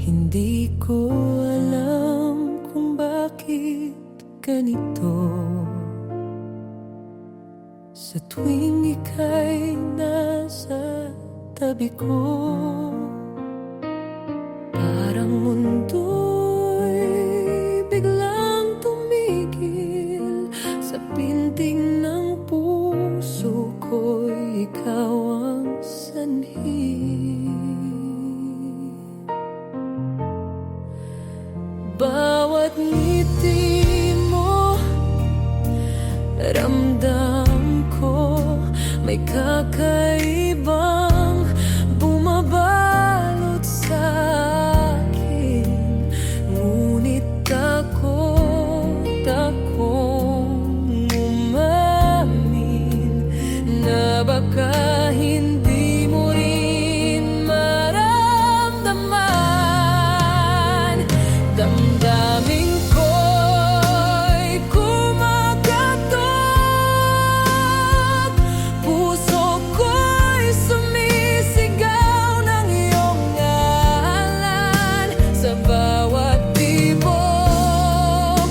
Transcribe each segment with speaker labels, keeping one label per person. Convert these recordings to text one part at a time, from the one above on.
Speaker 1: Hindi ko alam kung bakit ganito. Sa tuwing ika'y nasa tabi ko, parang mundo'y biglang tumigil. Sa pinting ng puso ko'y ikaw ang sanhi. Bawat ngiti mo, ramdam ko may kakaibang bumabalot sa akin. Ngunit takot akong umamin na baka hindi mo rin maramdaman. Damdamin ko'y kumakatok, puso ko'y sumisigaw ng iyong ngalan. Sa bawat tibok,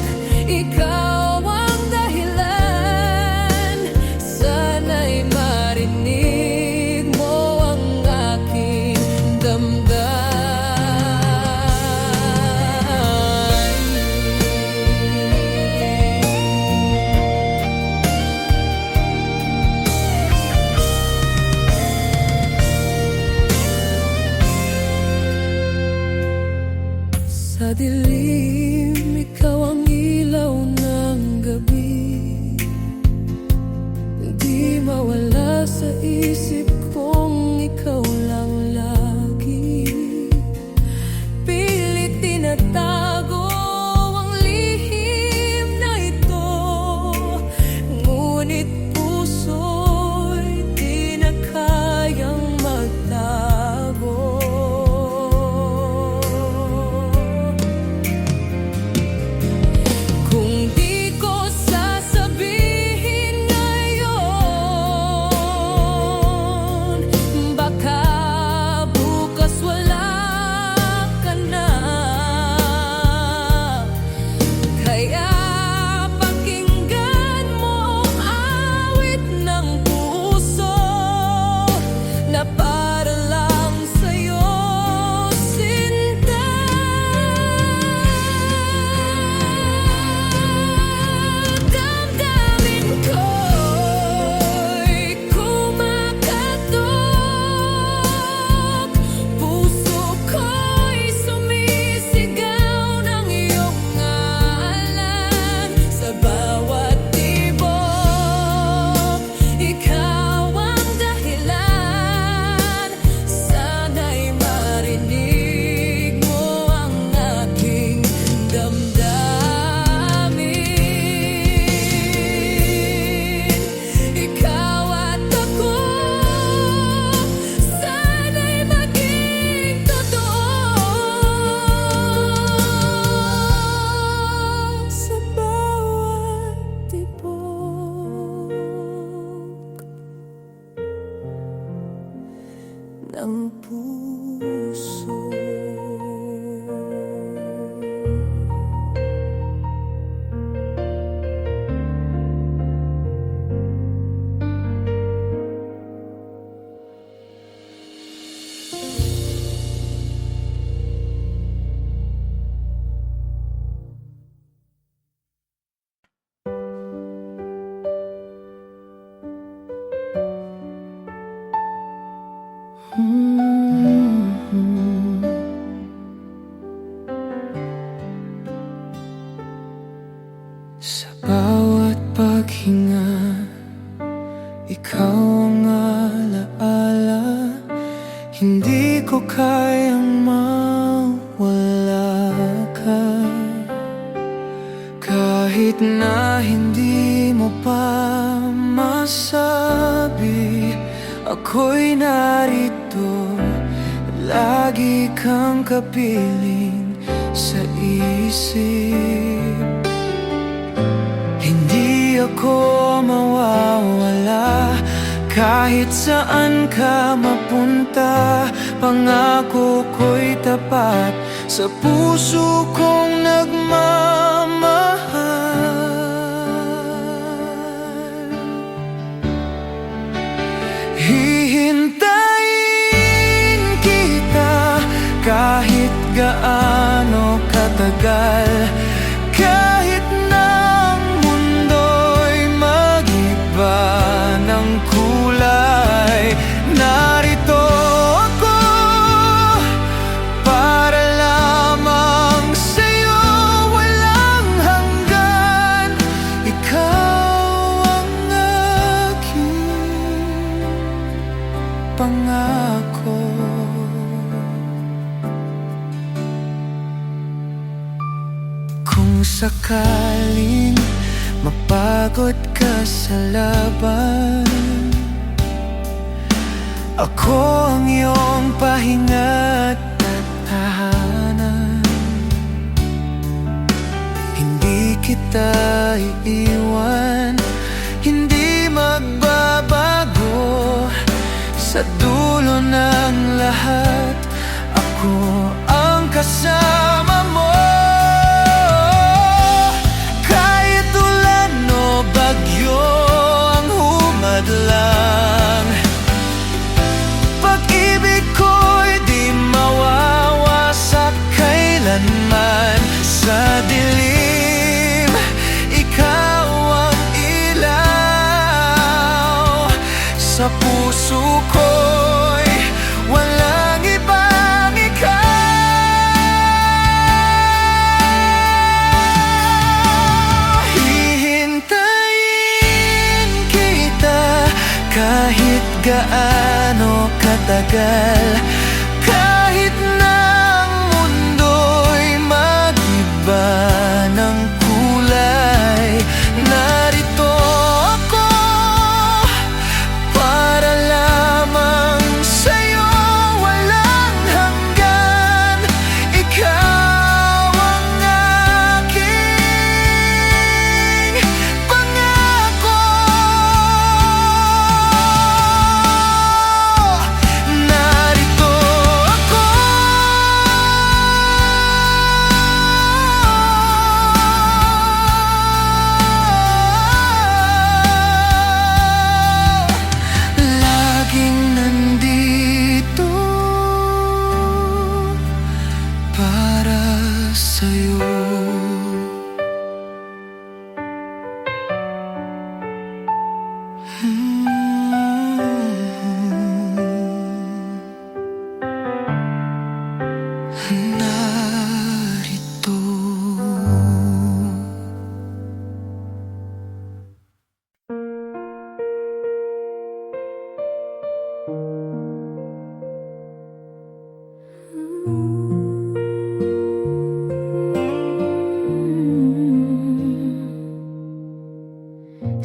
Speaker 1: ikaw ang dahilan. Sana'y marinig mo ang aking damdamin. Sa dilim, ikaw ang ilaw ng gabi. Hindi mawala sa isip kong ikaw lang lagi. Pilit tinatago ang lihim na ito, ngunit puso'y di na kayang magtago. Kung di ko sasabihin ngayon, baka bukas wala ka na. Kaya pakinggan mo ang awit ng puso na para lang sa'yo, sinta. Damdamin ko'y kumakatok, puso ko'y sumisigaw ng iyong ngalan. Sa bawat tibok, ikaw ang dahilan. Sana'y marinig mo ang aking damdamin. Ikaw at ako, sana'y maging totoo. Sa bawat tibok ng puso. Sa bawat paghinga, ikaw ang alaala. Hindi ko kayang mawala ka. Kahit na hindi mo pa masabi, ako'y narito. Lagi kang kapiling sa isip. Hindi ako mawawala kahit saan ka mapunta. Pangako ko'y tapat sa puso kong nagmamahal. Hihintayin kita kahit gaano katagal, kahit na ang mundo'y mag-iba ng kulay. Narito ako para lamang sa'yo, walang hanggan. Ikaw ang aking pangako. Kung sakaling mapagod ka sa laban, ako ang iyong pahinga't tahanan. Hindi kita iiwan, hindi magbabago. Sa dulo ng lahat, ako ang kasama mo. Kahit ulan o bagyo ang humadlang, pag-ibig ko'y di mawawasak kailanman. Sa dilim, ikaw ang ilaw. Sa puso ko'y walang ibang ikaw. Hihintayin kita kahit gaano katagal, kahit na ang mundo'y mag-iba ng kulay. Narito ako para lamang sa'yo, walang hanggan. Ikaw ang aking pangako. Narito ako laging nandito para sa'yo. Narito.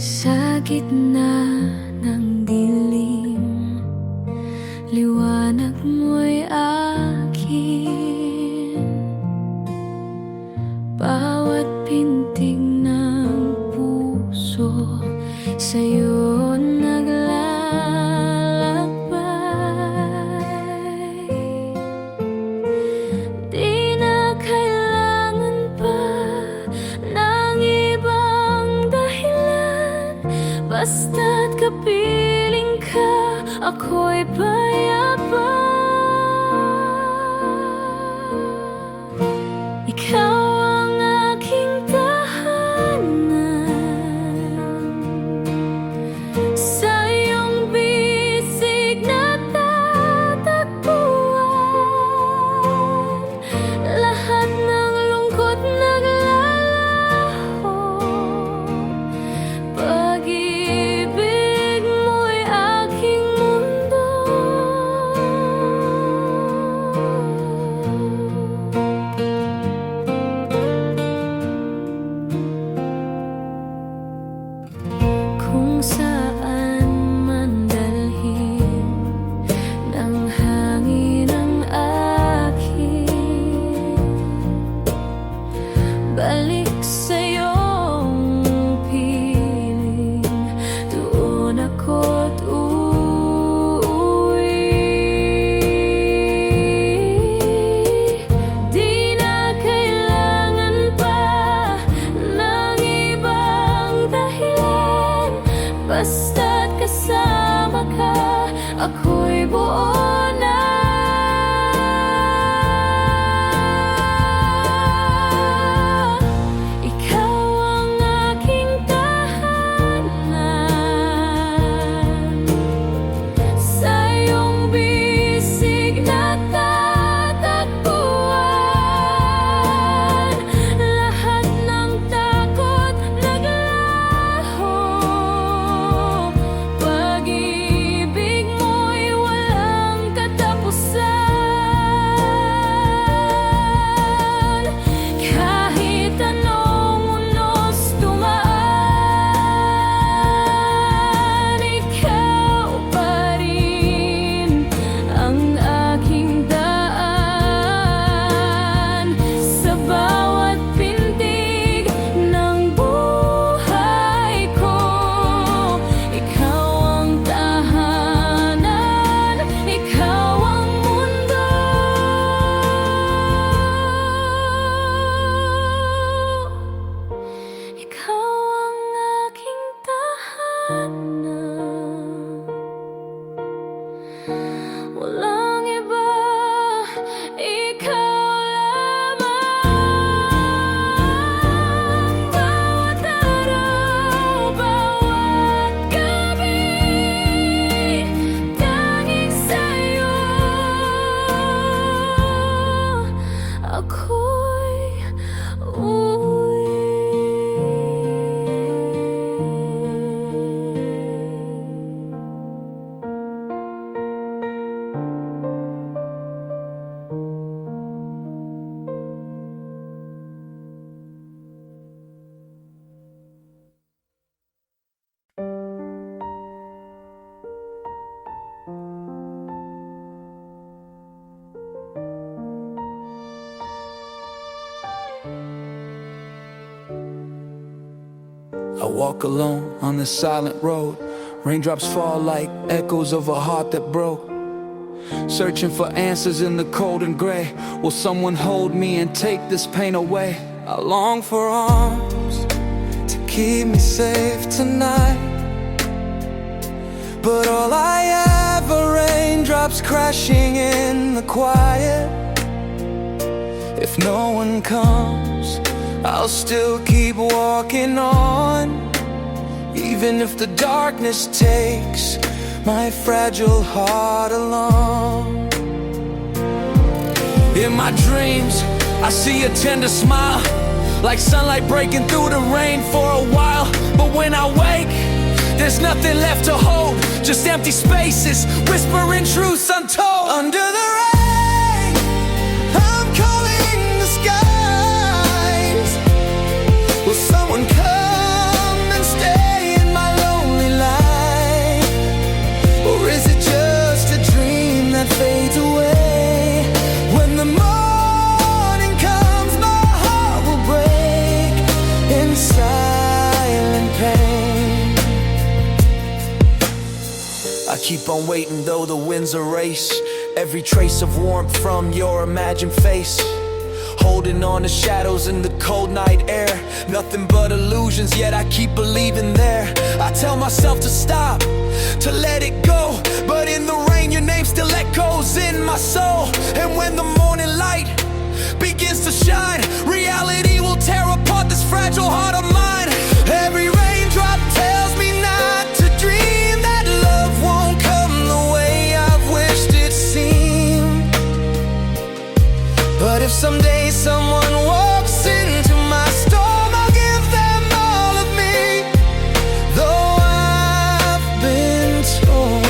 Speaker 2: Sa gitna ng dilim, liwanag mo'y akin. Bawat pintig ng puso sa'yo naglalakbay. Di na kailangan pa ng ibang dahilan, basta't kapiling ka, ako'y payapan. Ikaw ang aking tahanan, sa iyong bisig na tatagpuan. Lahat ng lungkot naglalaho, pag-ibig ako'y uuwi.
Speaker 1: I walk alone on this silent road. Raindrops fall like echoes of a heart that broke. Searching for answers in the cold and gray. Will someone hold me and take this pain away? I long for arms to keep me safe tonight, but all I have are raindrops crashing in the quiet. If no one comes, I'll still keep walking on, even if the darkness takes my fragile heart along. In my dreams, I see a tender smile, like sunlight breaking through the rain for a while. But when I wake, there's nothing left to hold, just empty spaces, whispering truths untold. Under the rain, I'm calling the skies. Will someone come and stay in my lonely life? Or is it just a dream that fades away? When the morning comes, my heart will break in silent pain. I keep on waiting though the winds erase every trace of warmth from your imagined face. Holding on to shadows in the cold night air, nothing but illusions, yet I keep believing there. I tell myself to stop, to let it go, but in the rain your name still echoes in my soul. And when the morning light begins to shine, reality will tear apart this fragile heart of mine. Every raindrop tells me not to dream, that love won't come the way I've wished it seemed. But if someday someone walks into my storm, I'll give them all of me, though I've been torn.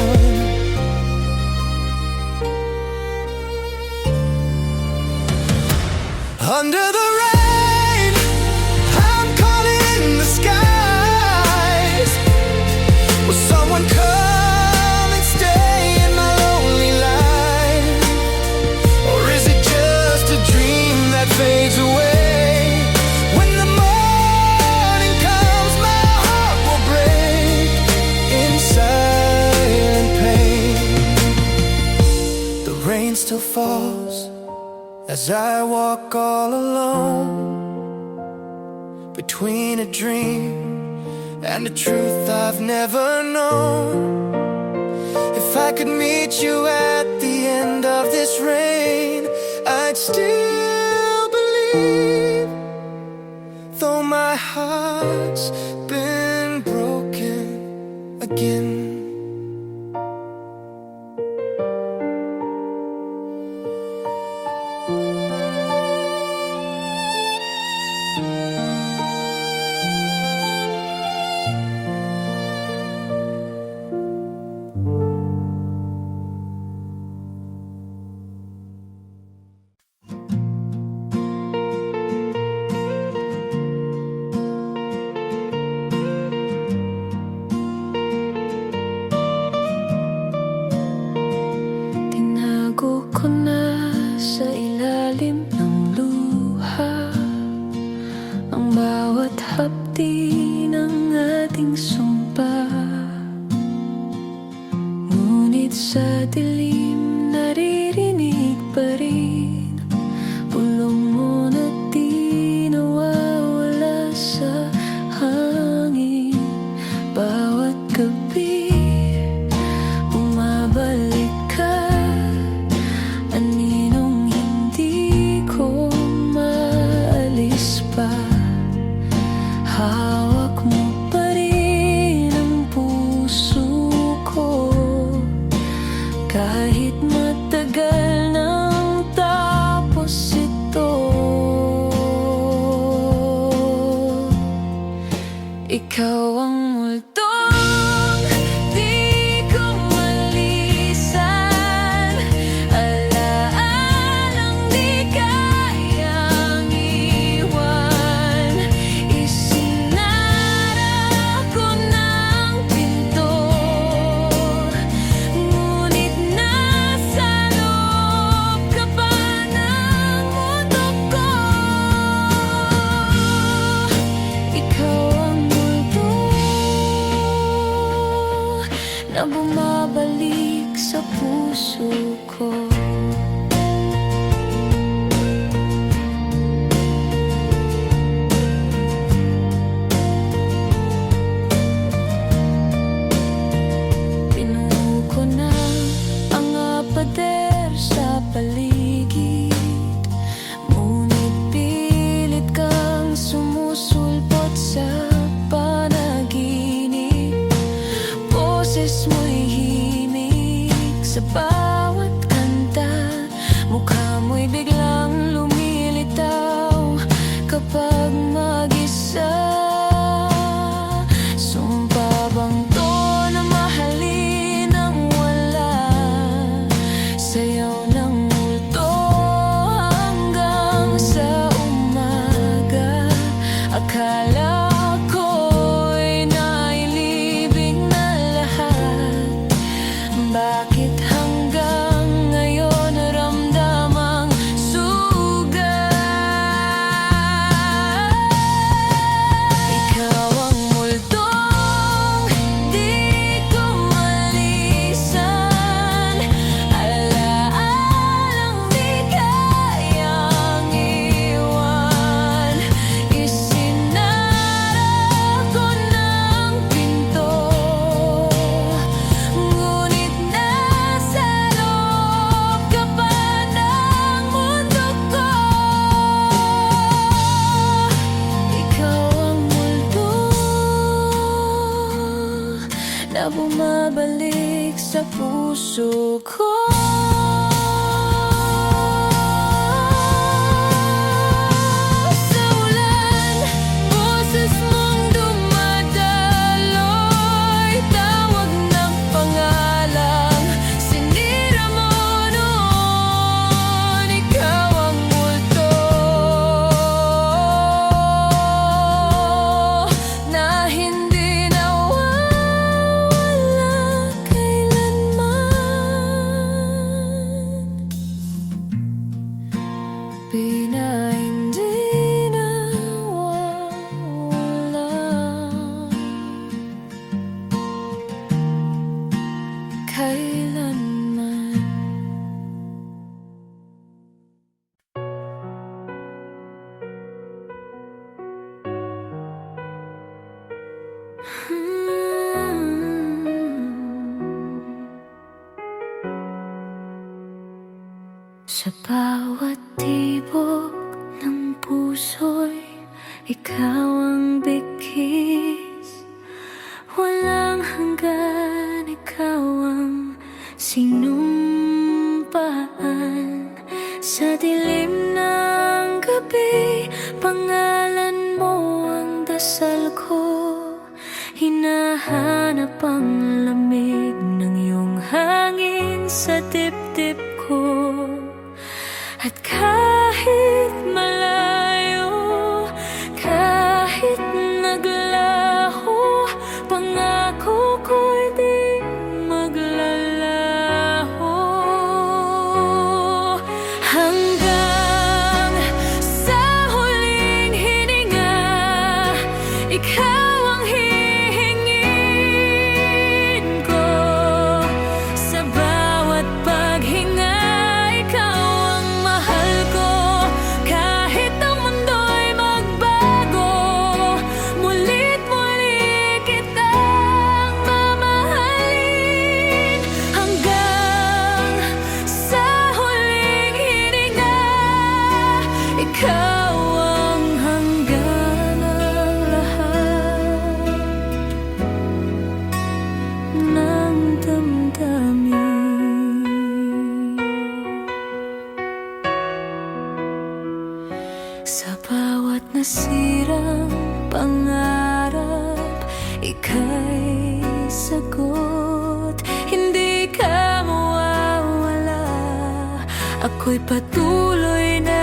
Speaker 1: Under the rain, I'm calling the skies. Will someone come and stay in my lonely life? Or is it just a dream that fades away? When the morning comes, my heart will break in silent pain. The rain still falls as I walk all alone, between a dream and a truth I've never known. If I could meet you at the end of this rain, I'd still believe, though my heart's been broken again.
Speaker 2: Tinago ko na sa ilalim ng luha ang bawat hapdi ng ating sumpa. Ngunit sa dilim naririnig pa rin bulong mo na di nawawala sa hangin. Bawat gabi bumabalik ka, aninong hindi ko maalis pa. Hawak mo pa rin ang puso ko, kahit matagal nang tapos ito. Ikaw ang multong di ko malisan, alaalang di kayang iwan. Isinara ko ng pinto, ngunit nasa loob ka pa ng mundo ko. Ikaw ang multo na bumabalik sa puso ko. Pinuho ko na ang pader sa paligid, ngunit pilit kang sumusulpot sa panaginip. Boses mo'y himig sa bawat kanta, mukha mo'y biglang lumilitaw kapag mag-isa. Sumpa bang to na mahalin ang wala, sayaw ng multo hanggang sa umaga. Akala ko'y nailibing na lahat, bakit hanggang ngayon naramdamang sugat? Ikaw ang multong di ko malisan, alaalang di kayang iwan. Isinara ko ng pinto, ngunit nasa loob ka pa ng mundo ko. Ikaw ang multo na bumabalik sa puso ko. Sa ulan, boses mong dumadaloy, tawag ng pangalan, sinira mo noon. Ikaw ang multo na hindi nawawala kailanman. Hindi nawawala kailanman. Sa bawat tibok ng puso'y ikaw ang bigkis, walang hanggan, ikaw ang sinumpaan. Sa dilim ng gabi, pangalan mo ang dasal ko, hinahanap ang lamig ng iyong hangin sa dibdib ko. At kahit malayo, kahit naglaho, pangako ko'y di maglalaho. Hanggang sa huling hininga, ikaw ang hihingin ko. Sa bawat paghinga, ikaw ang mahal ko. Kahit ang mundo'y magbago, muli't muli kitang mamahalin. Hanggang sa huling hininga, ikaw ang hangganan lahat ng damdamin. Sa bawat nasirang pangarap, ika'y sagot. Hindi ka mawawala, ako'y patuloy na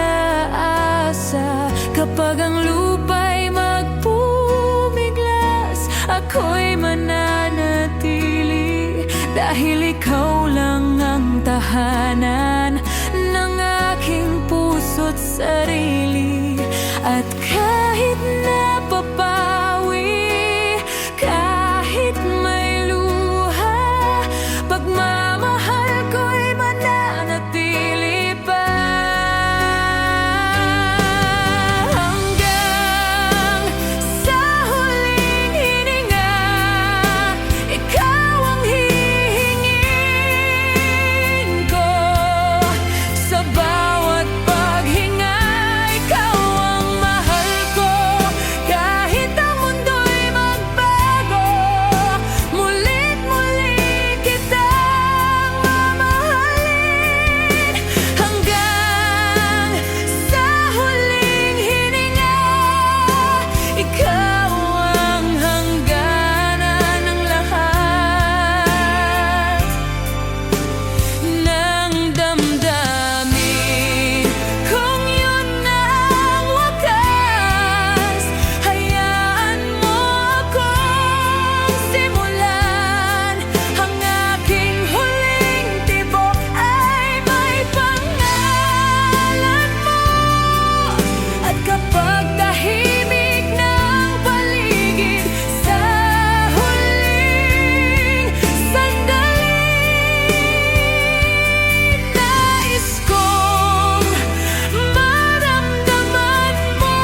Speaker 2: asa. Kapag ang lupa'y magpumiglas, ako'y mananatili, dahil ikaw lang ang tahanan ng aking puso't sarili. At kahit napapawi, kahit may luha, pagmamahal ko'y mananatili pa. Hanggang sa huling hininga, ikaw ang hihingin ko. Sa bawat paghinga, ikaw ang mahal ko. Kahit ang mundo'y magbago, mulit muli kitang mamahalin. Hanggang sa huling hininga, ikaw ang hangganan ng lahat ng damdamin. Kung yun na ang wakas, hayaan mo akong simulan. Ang aking huling tibok ay may pangalan mo. At kapag tahimik ng paligid, sa huling sandali, nais kong maramdaman mo.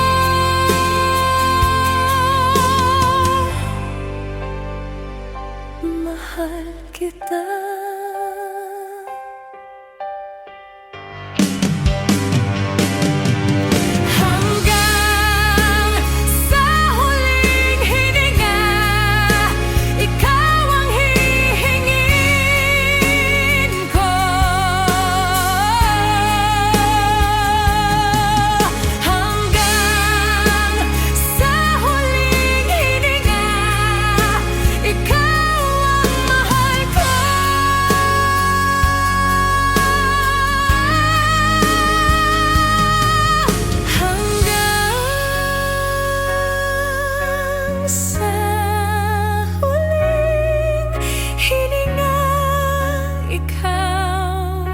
Speaker 2: Mahal kita. Hanggang sa huling hininga, ikaw ang hihingin ko. Hanggang sa huling hininga, ikaw ang mahal ko. Hanggang sa huling hininga, ikaw,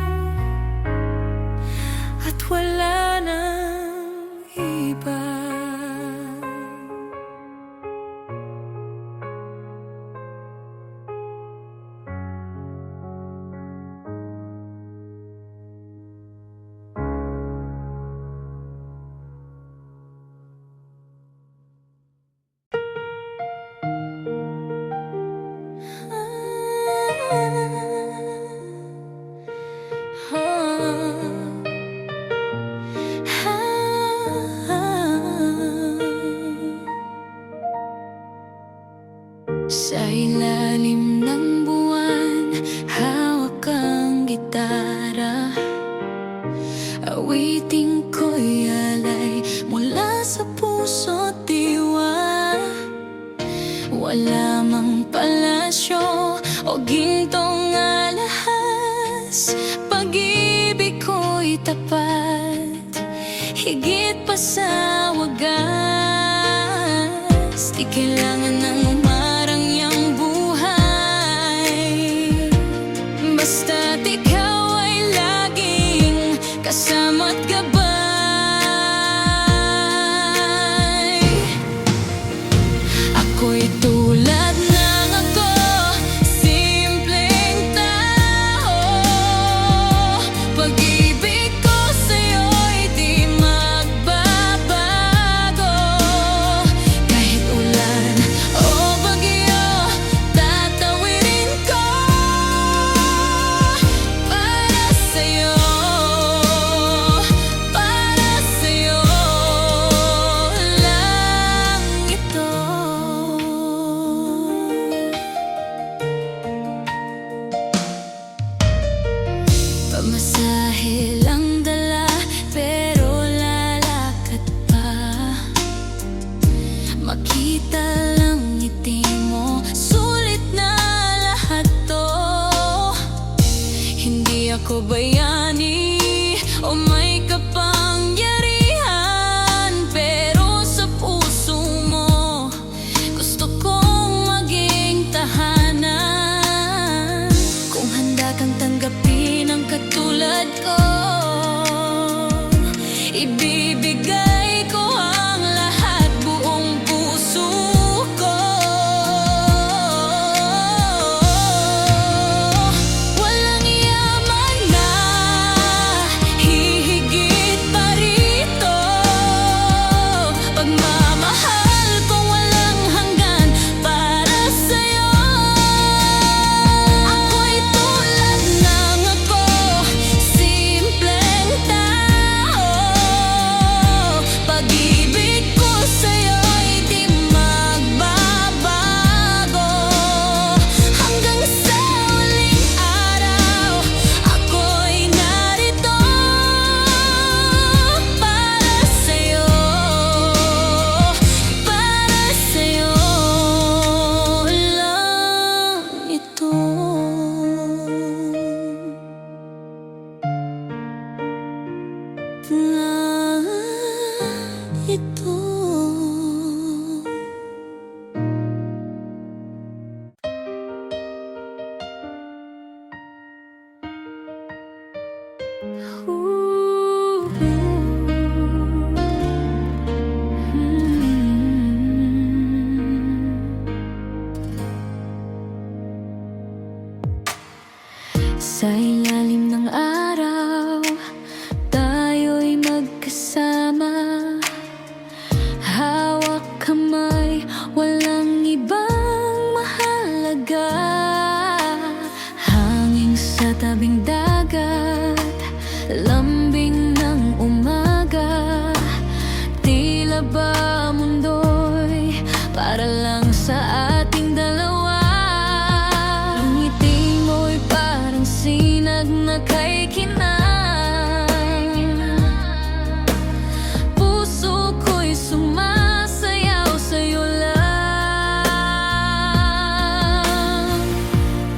Speaker 2: at wala nang iba. Sa ilalim ng buwan, hawak ang gitara. Awitin ko'y alay mula sa puso't diwa. Wala mang palasyo o gintong alahas, pag-ibig ko'y tapat, higit pa sa wagas. Di kailangan ng umarangyang buhay, basta't ikaw ay laging kasama't gabay. Ako'y tulad ng ako, simpleng tao. Pag-ibig ko sa'yo'y di magbabago. Kahit ulan o ibibigay ko ang lahat, buong puso ko. Walang yaman na hihigit pa rito, pagmamahal kong walang hanggan para sa'yo. Ako'y tulad ng ako, simpleng tao. Pag-ibig ko sa'yo'y di magbabago. Hanggang sa huling araw, ako'y narito para sa'yo, para sa'yo lang ito. Lang ito. Sa ilalim ng araw, tayo'y magkasama, hawak kamay, walang ibang mahalaga. Hangin sa tabing dagat, lambing ng umaga, tila ba mundo'y para lang sa ating dalawa. Ang ngiti mo'y parang sinag na kay kinang, puso ko'y sumasayaw sa'yo lang.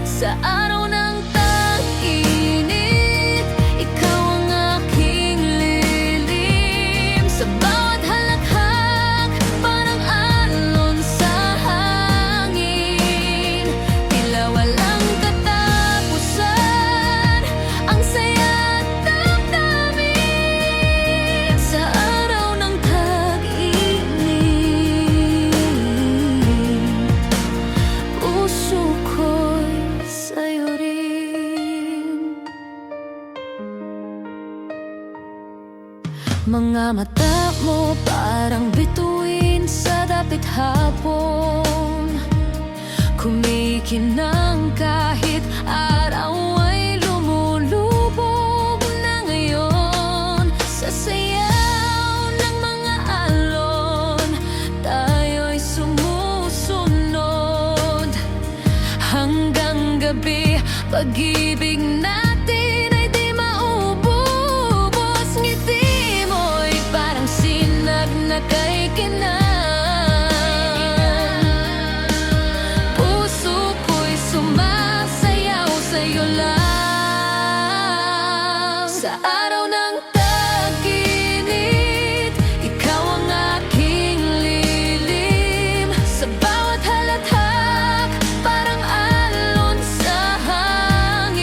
Speaker 2: Sa araw ng tag-init, ikaw ang aking lilim. Sa bawat halakhak, parang alon sa hangin, tila walang katapusan, ang saya at damdamin. Sa araw ng tag-init, puso ko'y sa'yo rin. Mga mata mo parang bituin sa dapit hapon, kumikinang kahit araw ay lumulubog na ngayon. Sa sayaw ng mga alon, tayo'y sumusunod hanggang gabi. Pag-ibig natin ay di maububos. Ngiti mo'y parang sinag na kay kinang, puso ko'y sumasayaw sa'yo lang. Sa araw ng tag-init, ikaw ang aking lilim. Sa bawat halakhak, parang alon sa hangin,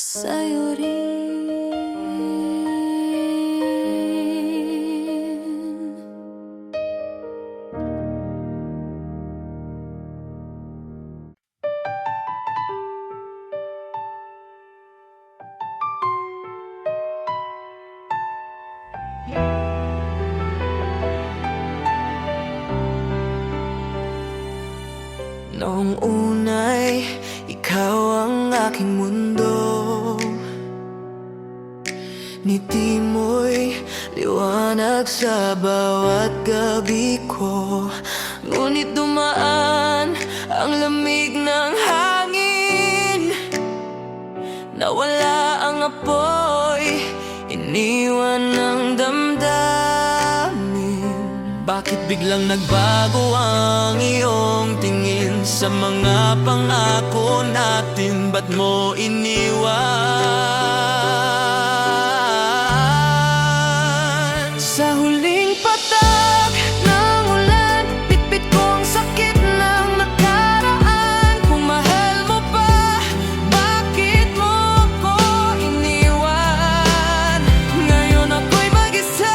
Speaker 2: sa'yo rin.
Speaker 3: Noong unay, ikaw ang aking mundo. Ngiti mo'y liwanag sa bawat gabi ko. Ngunit dumaan ang lamig ng hangin, nawala ang apoy, iniwan ng damdamin. Bakit biglang nagbago ang iyong tingin sa mga pangako natin? Ba't mo iniwan? Sa huling patak ng ulan, bitbit ko ang sakit ng nakaraan. Kung mahal mo pa, bakit mo ko iniwan? Ngayon ako'y mag-isa,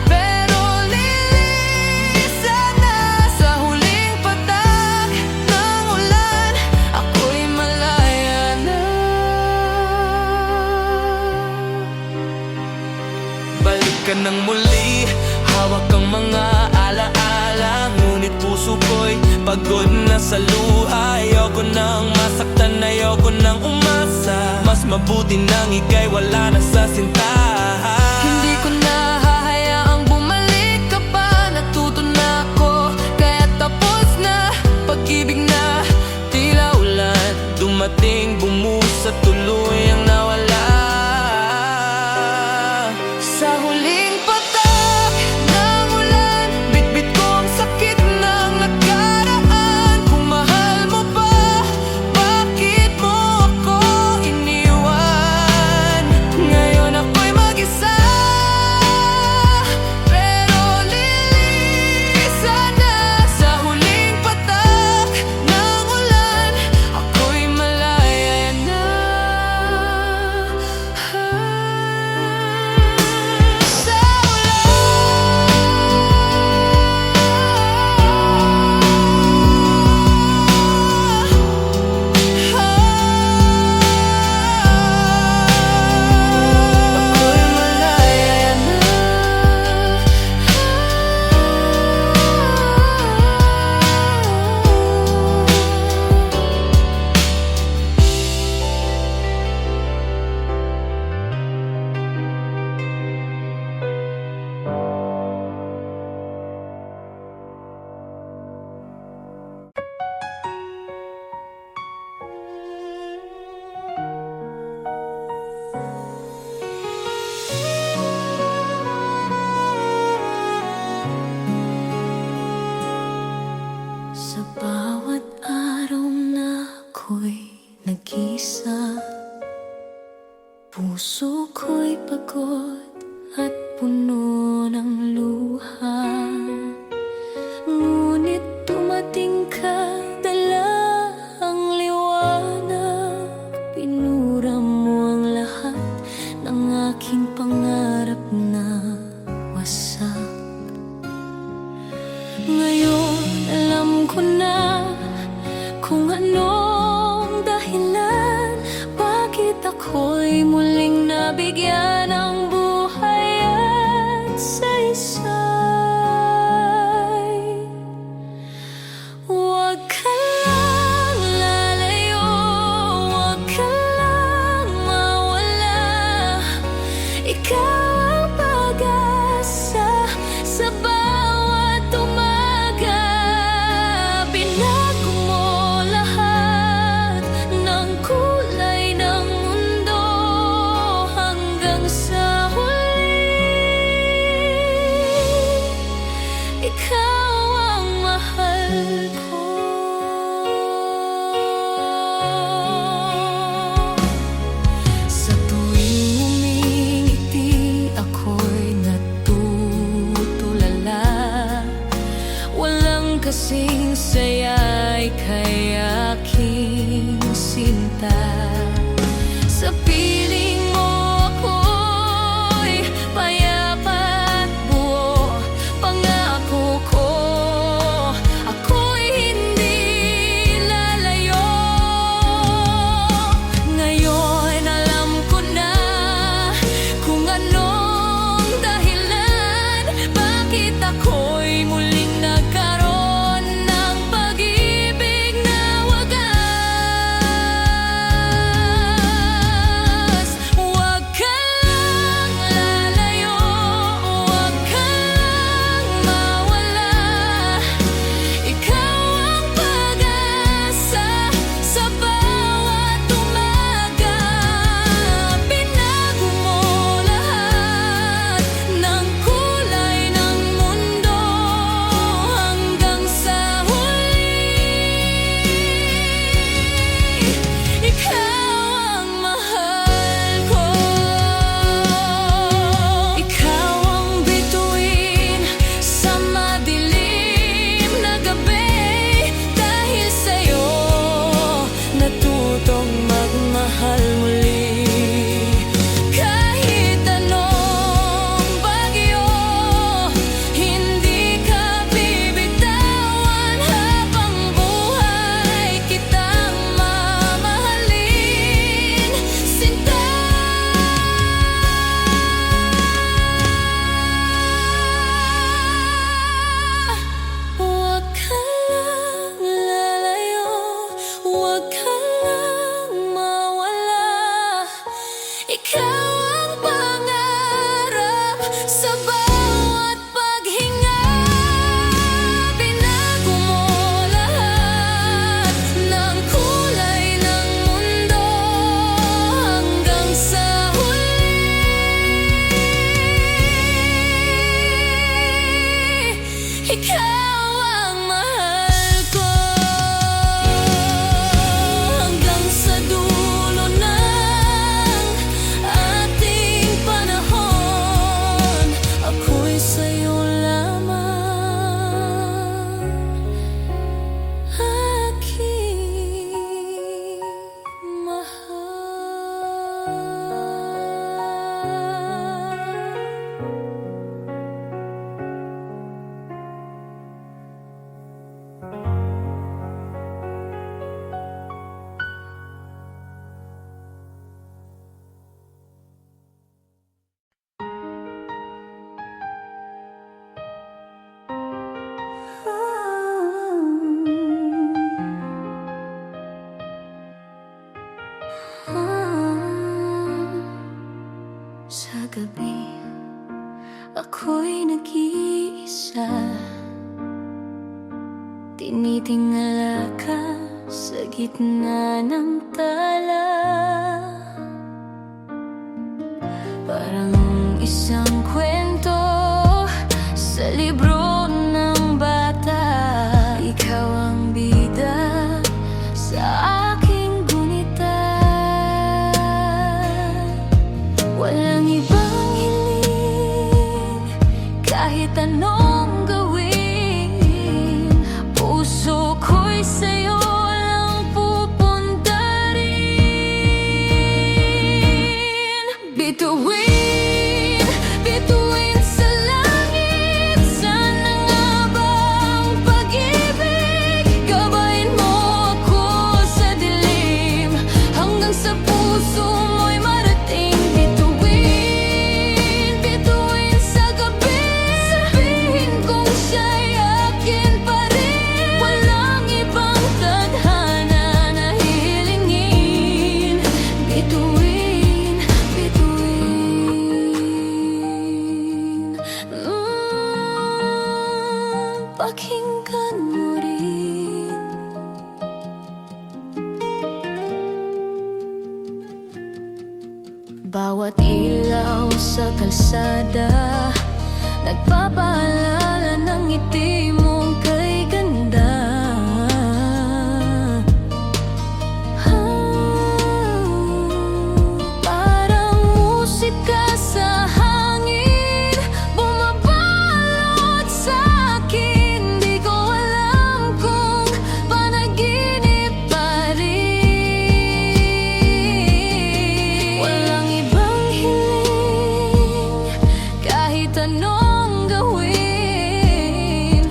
Speaker 3: pero lilisan na. Sa huling patak ng ulan, ako'y malaya na. Balik ka ng muli, hawak ang mga alaala. Ngunit puso ko'y pagod na sa luha. Ayoko nang masaktan, ayoko nang umasa. Mas mabuti nang ika'y wala na sa sinta. Hindi ko na hahayaang bumalik ka pa. Natuto na ako, kaya tapos na. Pag-ibig na tila ulan, dumating, bumuhos at tuluyang nawala. Sa huling patak ng ulan, bitbit ko ang sakit ng nakaraan. Kung mahal mo pa, bakit mo ako iniwan? Ngayon ako'y mag-isa, pero lilisan na. Sa huling patak ng ulan, ako'y malaya na. Sa ako'y malaya na. Sa bawat araw na ako'y nag-isa, puso ko'y pagod at puno ng luha. Ngunit dumating ka, dala ang liwanag. Pinura mo ang lahat ng aking pangarap na wasak. Ngayon alam ko na kung anong dahilan, bakit ako'y muling nabigyan ng buhay at saysay. Huwag ka lang lalayo, huwag ka lang mawala. Ikaw ang pag-asa sa bawat umaga. Binago mo lahat ng kulay ng mundo hanggang sa
Speaker 2: gabi, ako'y nag-iisa. Tinitingala ka sa gitna ng tala, parang isang kwento sa libro ng bata. Ikaw ang bida sa aking gunita. Walang ibang hiling, kahit anong gawin. Puso ko'y sa'yo lang pupunta rin. Bituin, bituin sa langit. Sana nga bang pag-ibig, gabayin mo ako sa dilim, hanggang sa puso mo'y marating. Bituin, bituin sa gabi, sabihin kong siya'y akin pa rin. Walang ibang tadhana na hihilingin. Bituin, bituin. Pakinggan mo rin. Bawat ilaw sa kalsada nagpapaalala ng ngiti mong kay ganda. Parang musika sa hangin, bumabalot sa akin. Di ko alam kung panaginip pa rin. Walang ibang hiling, kahit anong gawin.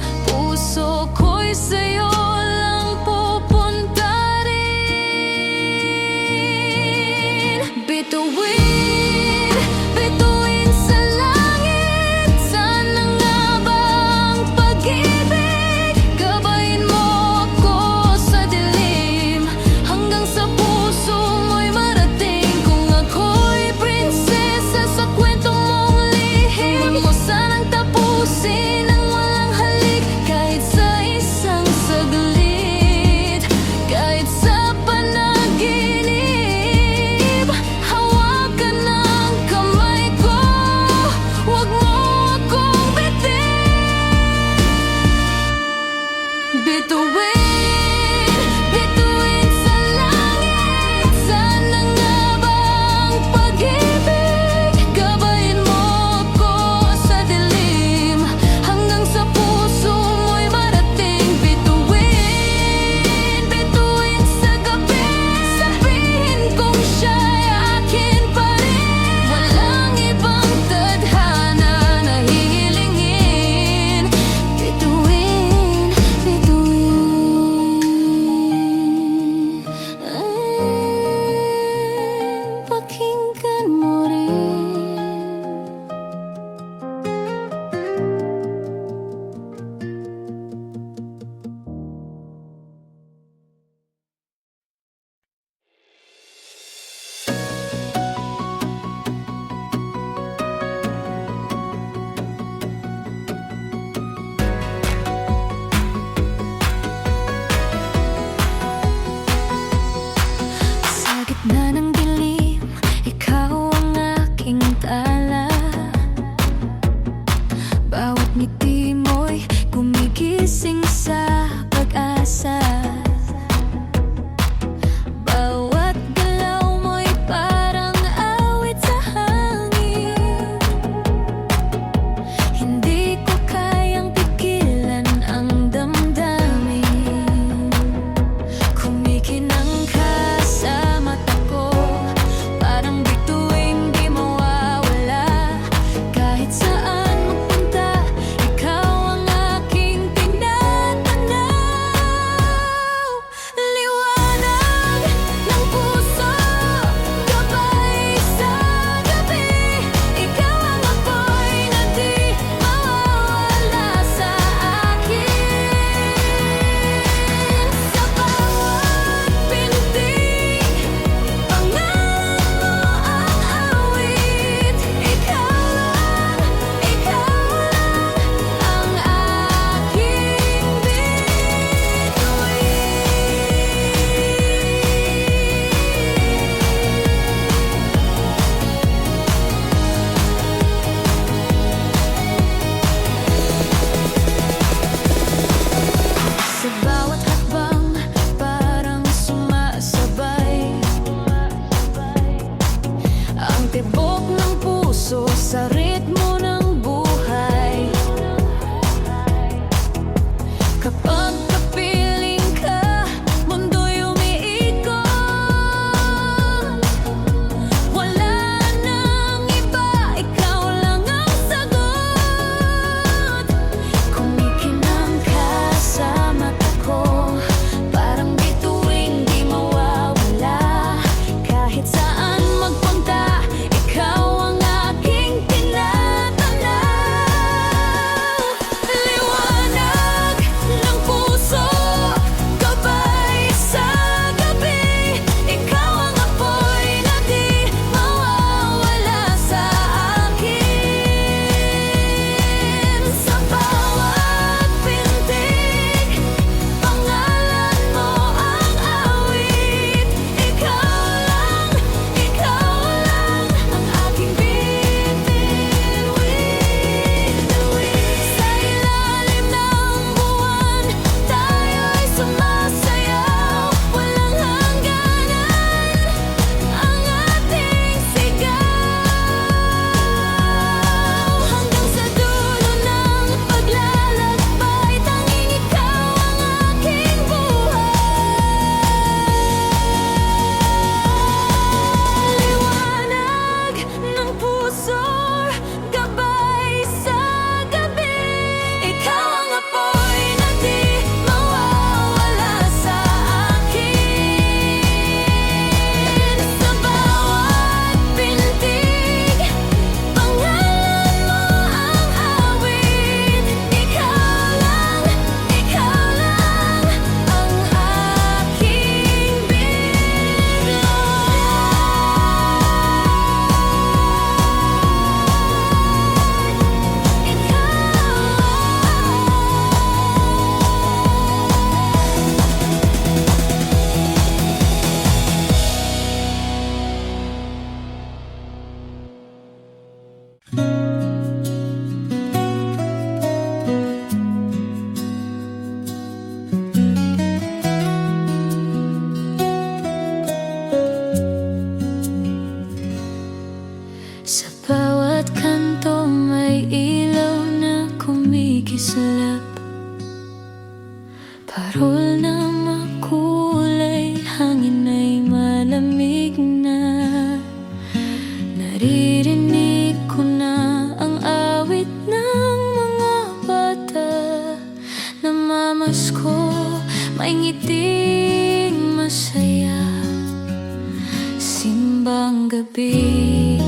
Speaker 2: simbang gabi,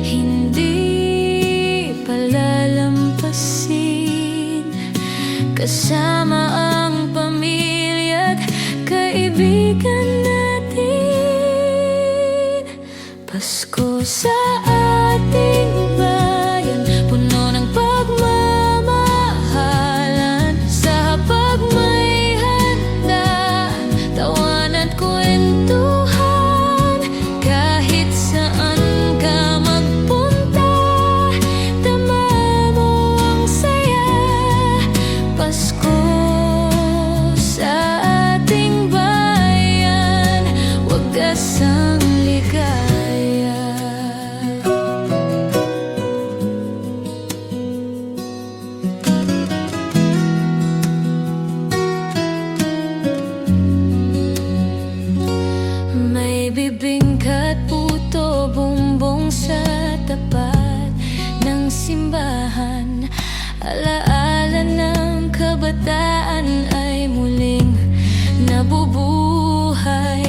Speaker 2: hindi palalampasin, kasama ang pamilya at kaibigan natin. Pasko sa ating bayan, puno ng pagmamahalan. Sa hapag may handaan, tawanan at kwentuhan. Kahit saan ka magpunta, tama mo ang saya. Pasko sa ating bayan, wagas ang ligaya. May bibingka at puto, bumbong sa tapat ng simbahan. Alaala ng kabataan ay muling nabubuhay.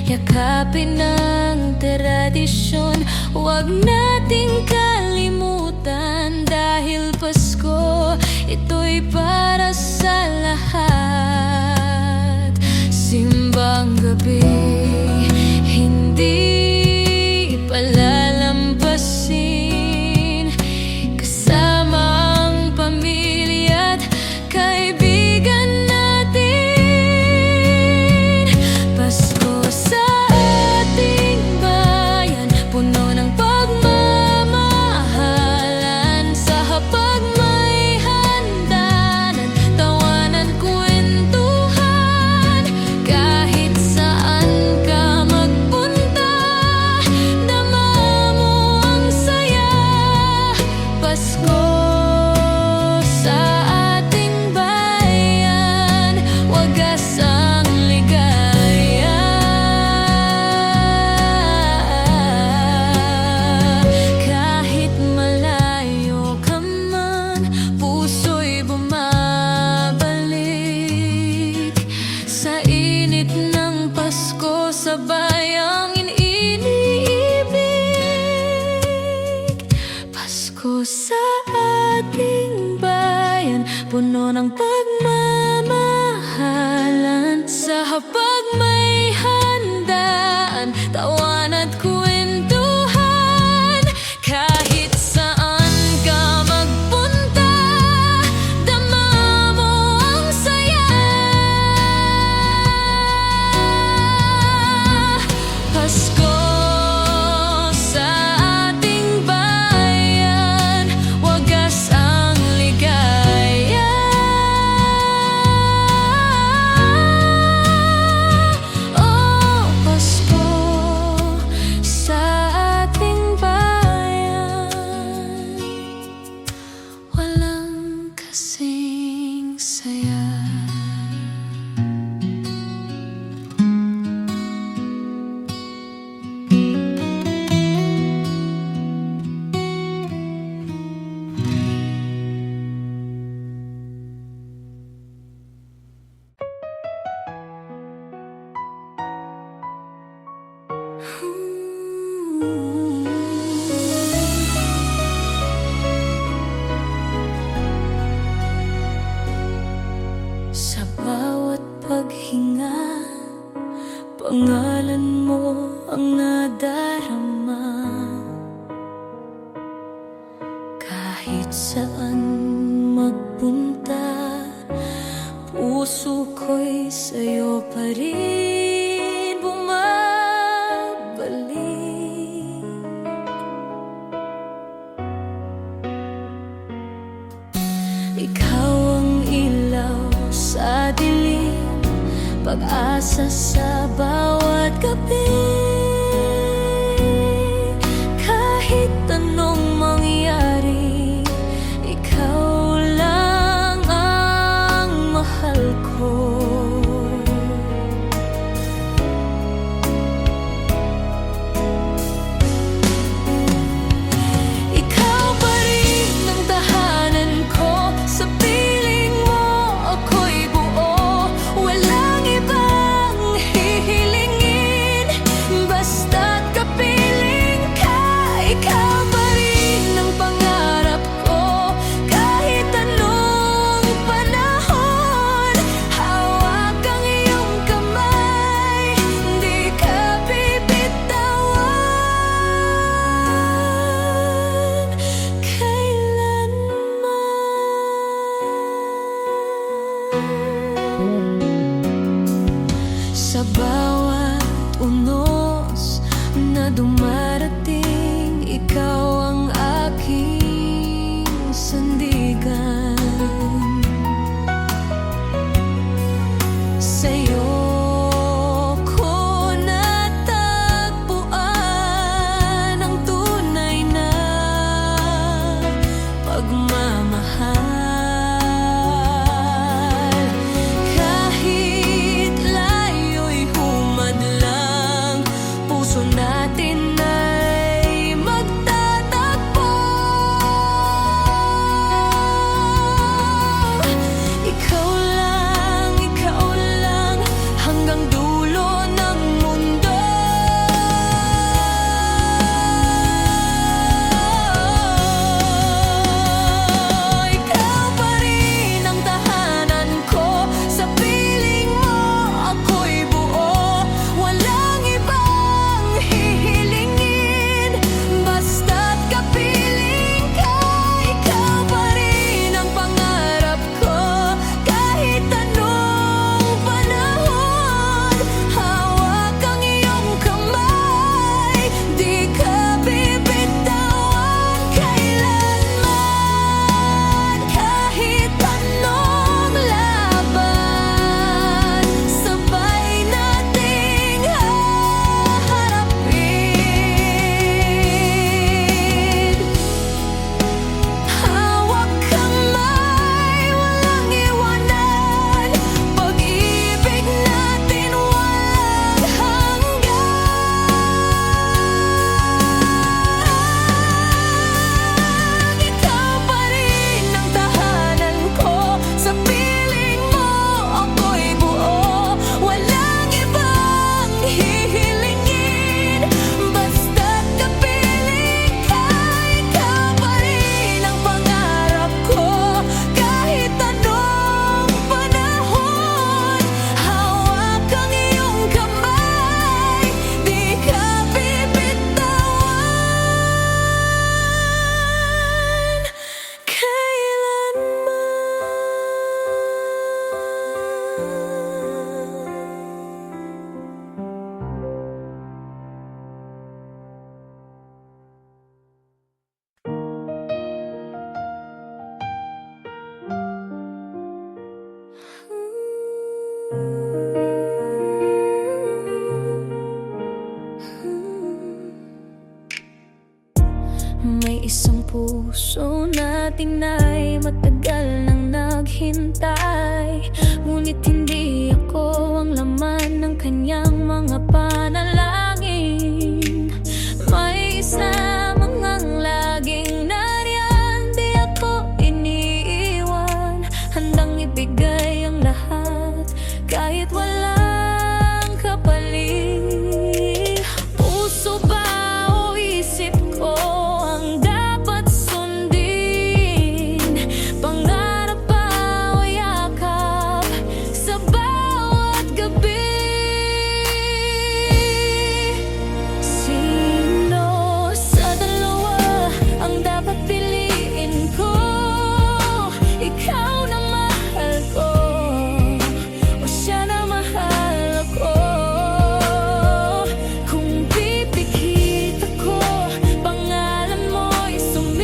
Speaker 2: Yakapin ng tradisyon, huwag nating kalimutan. Dahil Pasko, ito'y para sa lahat. Simbang gabi, hindi palalampasin, kasama ang pamilya at kaibigan natin. Pasko sa ating bayan, puno ng pagmamahalan. Sa hapag may handanan, tawanan, kwentuhan. Kahit saan ka magpunta, dama mo ang saya. Pasko sa ating bayan, wagas ang ligaya. Kahit malayo ka man, puso'y bumabalik. Sa init ng Pasko, sabay ang iniibig. Pasko sa ating bayan, puno ng pagmamahalan. Sa hapag may handaan, tawan at kwentuhan. Kahit saan ka magpunta, dama mo ang saya. Pasko sa ating bayan, wagas ang ligaya. Oh, Pasko sa ating bayan, walang kasing saya. Sa bawat paghinga, pangalan mo ang nadarama. Kahit saan magpunta, puso ko'y sa'yo pa rin bumabalik. Ikaw ang ilaw sa dilim, pag-asa sa bawat gabi. Kahit anong mangyari, ikaw lang ang mahal ko. Ikaw pa rin ang tahanan ko, sa piling mo ako'y buo. Walang ibang unos na dumarating, ikaw ang aking sandigan. Sa'yo ko natagpuan ang tunay na pagmamahal. Kahit layo'y humadlang, puso natin ay magtatagpo. Ikaw lang, hanggang dulo ng mundo. Ikaw pa rin ang tahanan ko, sa piling mo ako'y buo. Walang ibang hihilingin, basta't kapiling ka. Ikaw pa rin ang pangarap ko, kahit anong panahon. Hawak ang iyong kamay, di ka bibitawan kailanman. Kahit anong laban, sabay nating haharapin. Hawak kamay, walang iwanan, pag-ibig natin walang hanggan. Ikaw pa rin ang tahanan ko, sa piling mo ako'y buo. Walang ibang hihilingin, basta't kapiling ka. Ikaw pa rin ang pangarap ko, kahit anong panahon. Hawak ang iyong kamay, di ka bibitawan kailanman. May isang puso natin ay matagal nang naghintay, ngunit hindi ako ang laman ng kanyang mga panalangin. May isang ang laging nariyan, di ako iniiwan, handang ibigay ang lahat kahit walang kapalit. Puso ba o isip ko ang dapat sundin? Pangarap ba o yakap sa bawat gabi? Sino sa dalawa ang dapat piliin ko? Ikaw na mahal ko, o siya na mahal ako? Kung pipikit ako, pangalan mo'y sumisigaw,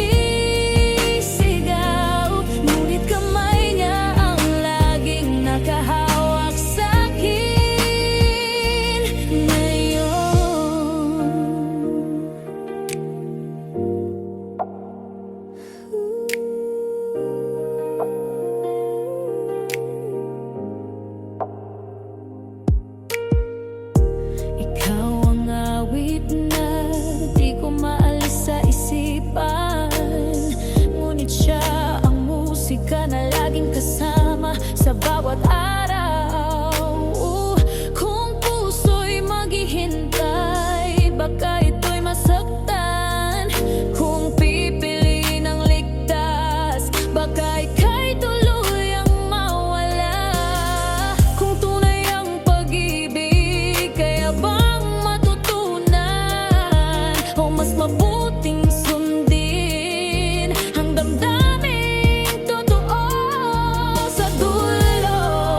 Speaker 2: ngunit kamay niya ang laging nakahawak sa'kin ngayon. Ikaw ang awit na di ko maalis sa isipan, ngunit siya ang musika na laging kasama sa bawat araw. Kung puso'y maghihintay, baka ito'y masaktan. Kung pipiliin ang ligtas, baka ika'y tuluyang mawala. Kung tunay ang pag-ibig, kaya bang matutunan, o mas mabuting sundin ang damdaming totoo sa dulo?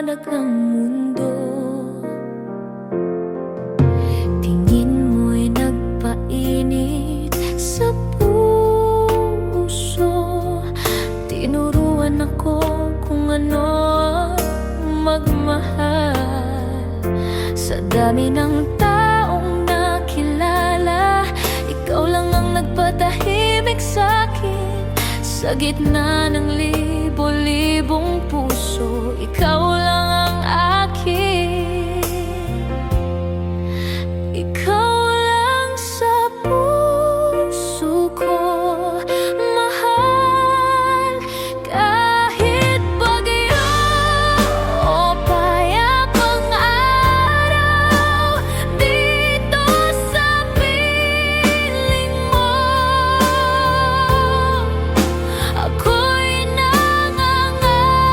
Speaker 2: maliwanag ang mundo. Tingin mo'y nagpainit sa puso. Tinuruan ako kung ano magmahal. Sa dami ng taong nakilala, ikaw lang ang nagpatahimik sa'kin. Sa gitna ng libo-libong puso, ikaw lang ang akin. Ikaw lang sa puso ko, mahal. Kahit bagyo o payapang araw, dito sa piling mo, ako'y nangangako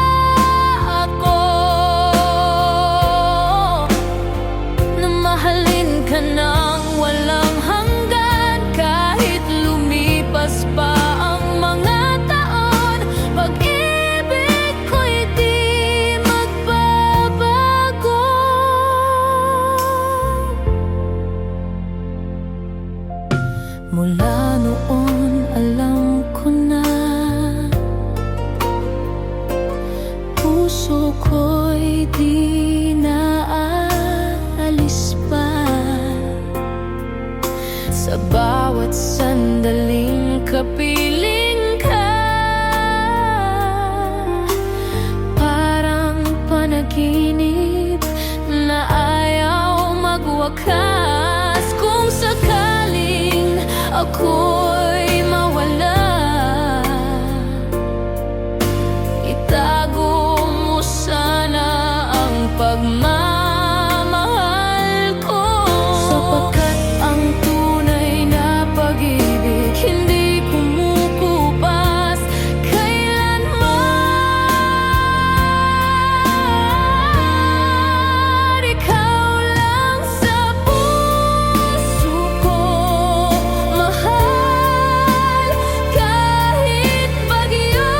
Speaker 2: na mahalin ka ng walang hanggan. Kahit lumipas pa ang mga taon, pag-ibig ko'y di magbabago. Mula noon alam ko na, puso ko'y di na aalis pa. Sa bawat sandaling kapiling ka, parang panaginip na ayaw magwakas. Kung sakaling ako'y mawala, itago mo sana ang pagmamahal ko. Sapagkat ang tunay na pag-ibig hindi kumukupas kailanman. Ikaw lang sa puso ko, mahal. Kahit bagyo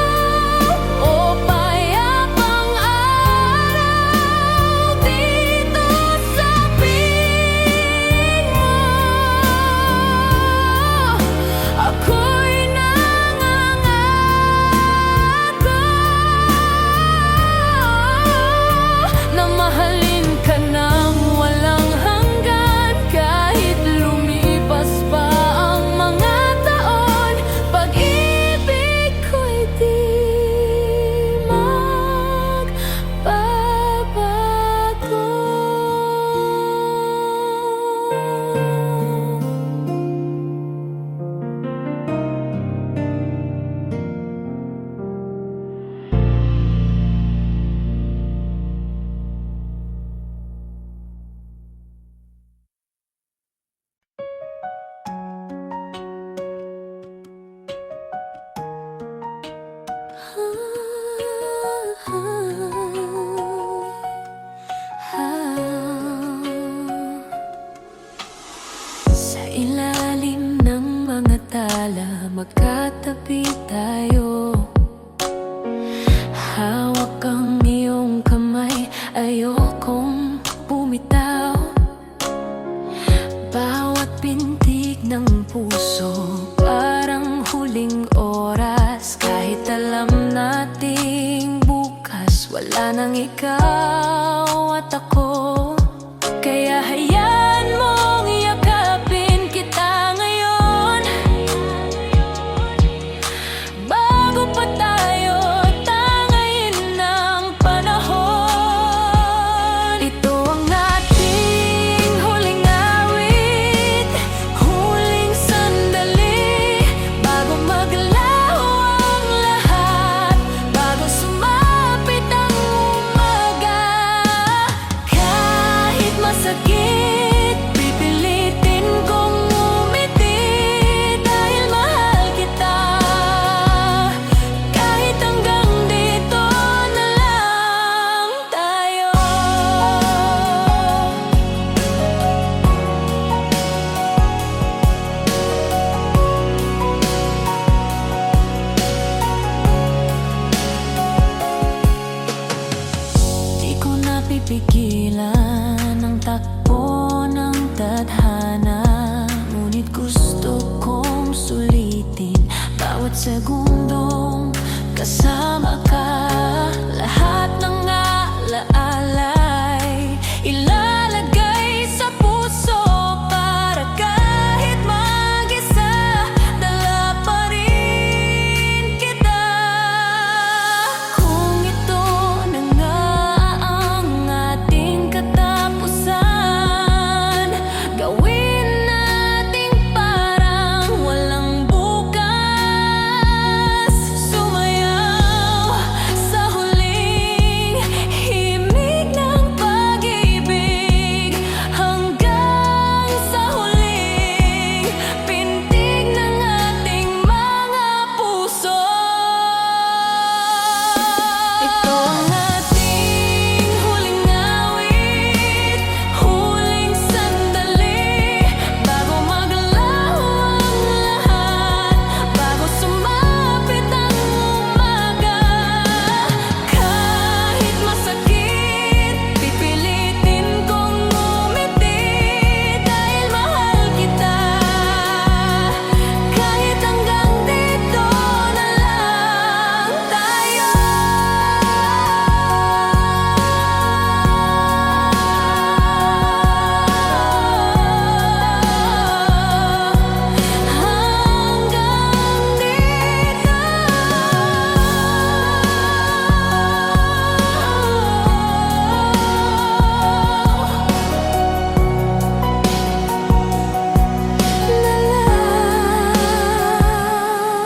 Speaker 2: o payapang araw, dito sa piling mo, ako'y nangangako na mahalin ka ng walang hanggan. Kahit lumipas pa ang mga taon, pag-ibig ko'y di magbabago. Sa ilalim ng mga tala, magkatabi tayo. Hawak ang iyong kamay, ayokong bumitaw. Bawat pintig ng puso, parang huling oras. Kahit alam nating bukas, wala nang ikaw at ako. Kaya hayaan mong yakapin kita ngayon, bago pa tayo tangayin ng panahon. Ito ang ating huling awit, huling sandali, bago maglaho ang lahat, bago sumapit ang umaga. pigilan ang takbo ng tadhana. Ngunit gusto kong sulitin bawat segundong kasama ka. Lahat ng alaala'y ilalagay sa puso para kahit mag-isa dala pa rin kita. Kung ito na nga ang ating katapusan, gawin nating parang walang bukas. Sumayaw sa huling himig ng pag-ibig, hanggang sa huling pintig ng ating mga puso. Ito ang ating huling awit, huling sandali, bago maglaho ang lahat, bago sumapit ang umaga. Kahit masakit, pipilitin kong ngumiti dahil mahal kita. Kahit hanggang dito na lang tayo. Hanggang dito na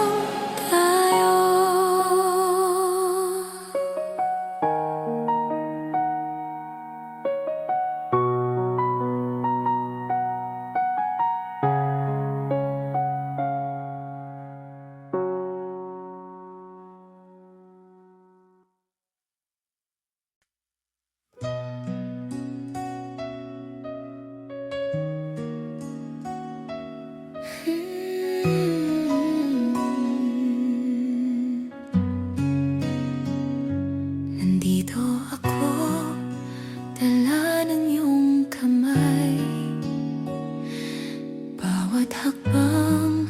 Speaker 2: lang tayo. Nandito ako, dala ng iyong kamay. Bawat hakbang,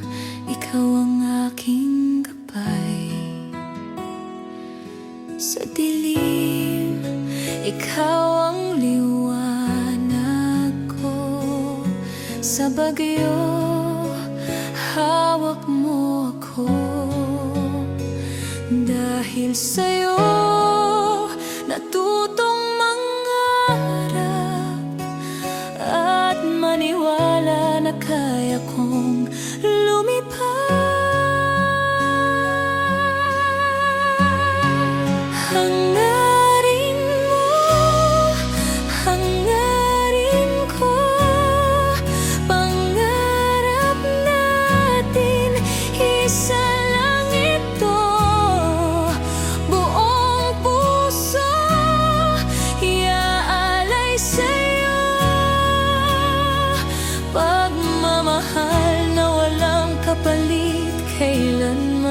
Speaker 2: ikaw ang aking gabay. Sa dilim, ikaw ang liwanag ko. Sa bagyo, hawak mo ako. Dahil sa'yo, natutong mangarap at maniwala na kaya kong lumipad. Hangarin mo, hangarin ko, pangarap natin isa lang ito. Buong puso iaalay sa'yo, pagmamahal na walang kapalit kailanman.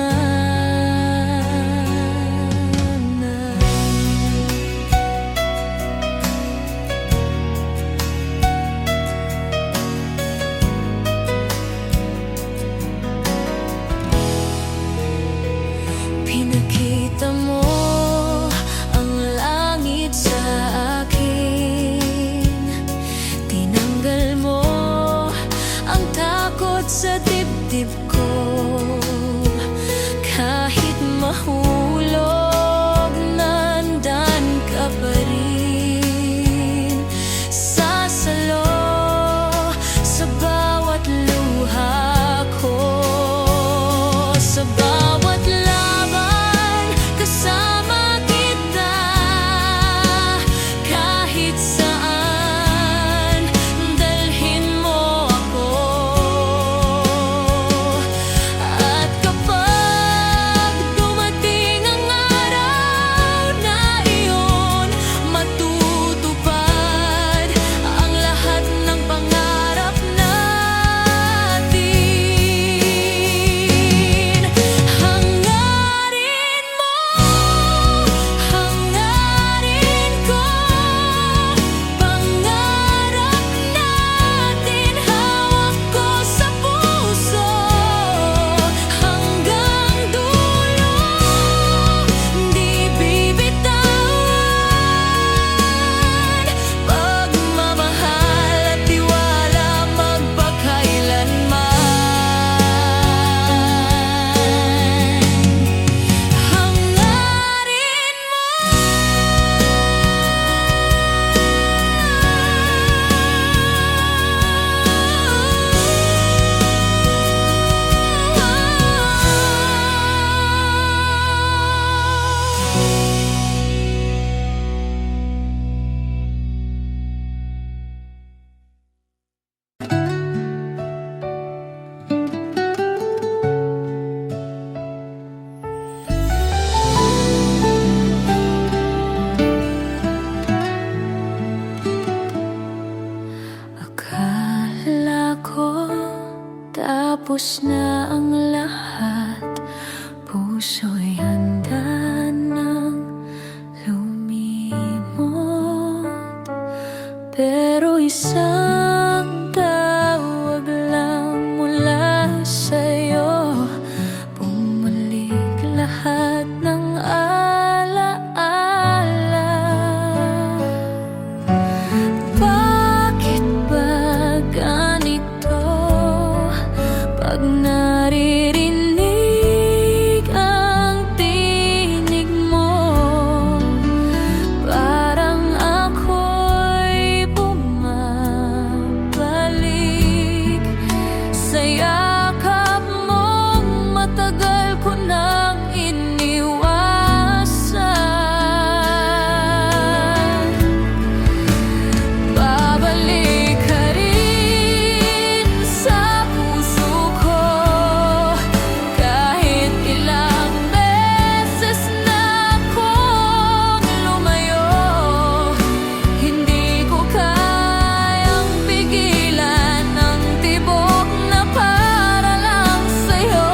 Speaker 2: Tapos na ang lahat, puso'y handa nang lumimot. Pero isang tawag lang mula sa'yo, bumalik lahat ng alaala. Bakit ba ganito? Pag naririnig ang tinig mo, parang ako'y bumabalik sa yakap mong matagal ko nang iniwasan. Babalik ka rin sa puso ko, kahit ilang beses na akong lumayo. Hindi ko kayang pigilan ang tibok na para lang sa'yo.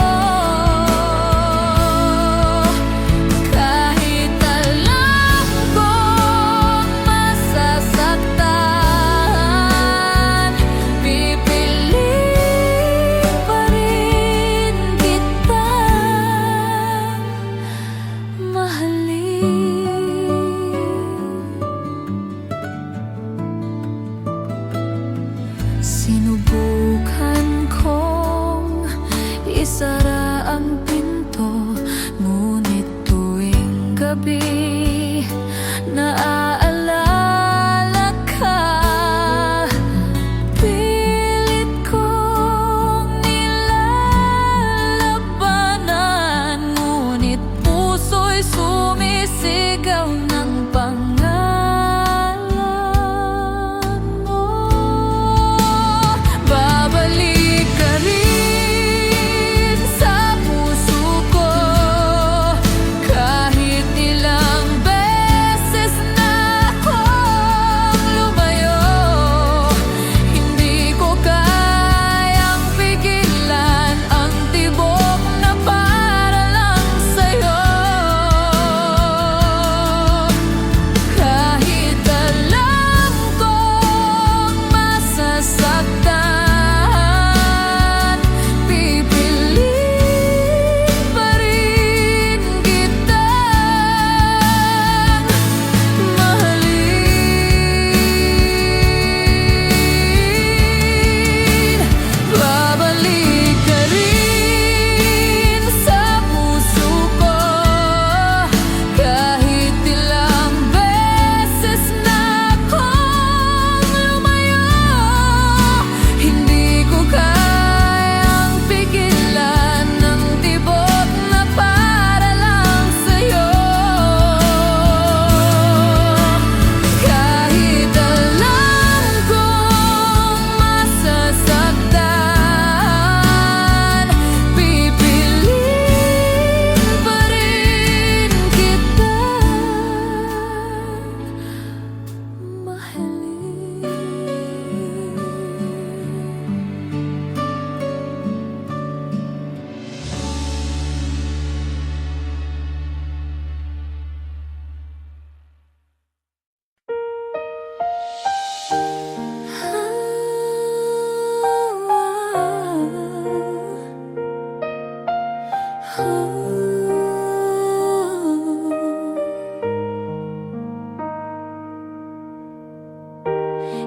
Speaker 2: Kahit alam kong masasaktan, pipiliin pa rin kita mahalin. Sinubukan kong isara ang pinto, ngunit tuwing gabi naaalala ka. Pilit kong nilalabanan, ngunit puso'y sumisigaw ng pangalan mo. Babalik ka rin sa puso ko, kahit ilang beses na akong lumayo. Hindi ko kayang pigilan ang tibok na para lang sa'yo. Kahit alam kong masasaktan, pipiliin pa rin kita mahalin. Babalik ka rin sa puso ko, kahit ilang beses na akong lumayo. Hindi ko kayang pigilan ang tibok na para lang sa'yo. Kahit alam kong masasaktan, pipiliin pa rin kita mahalin.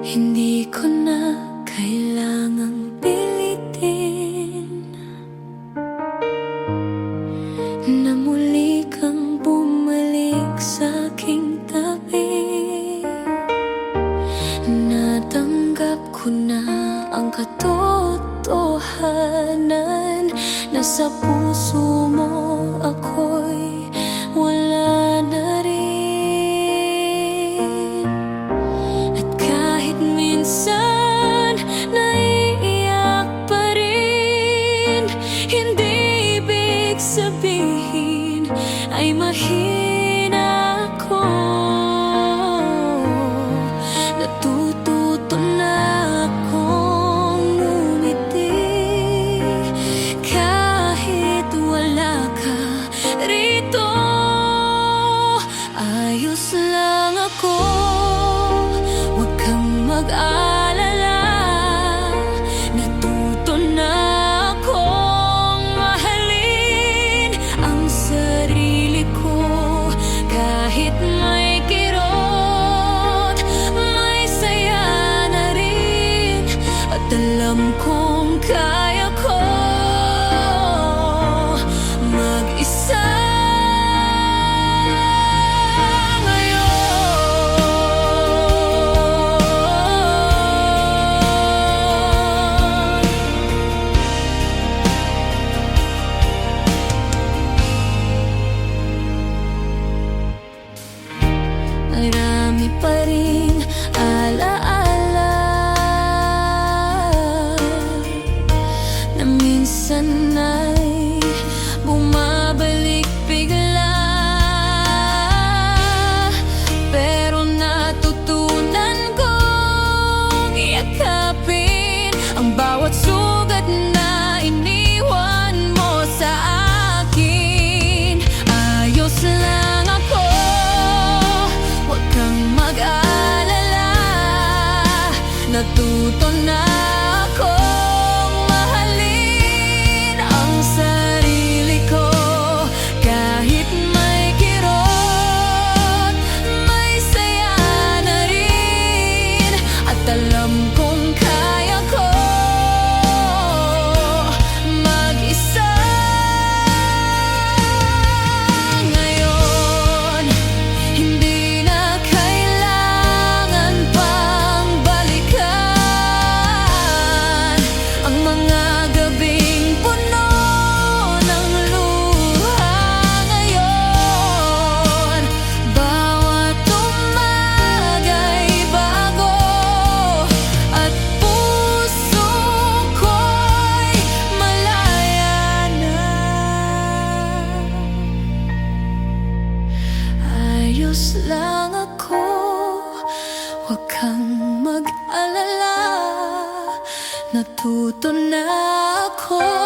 Speaker 2: Hindi ko na kailangang pilitin na muli kang bumalik sa aking tabi. Natanggap ko na ang katotohanan na sa puso mo ako'y wala na rin. At kahit minsan naiiyak pa rin, hindi ibig sabihin ay mahina ako. Natututo na akong ngumiti kilos lang ako. Huwag kang mag-alala, natuto na ako.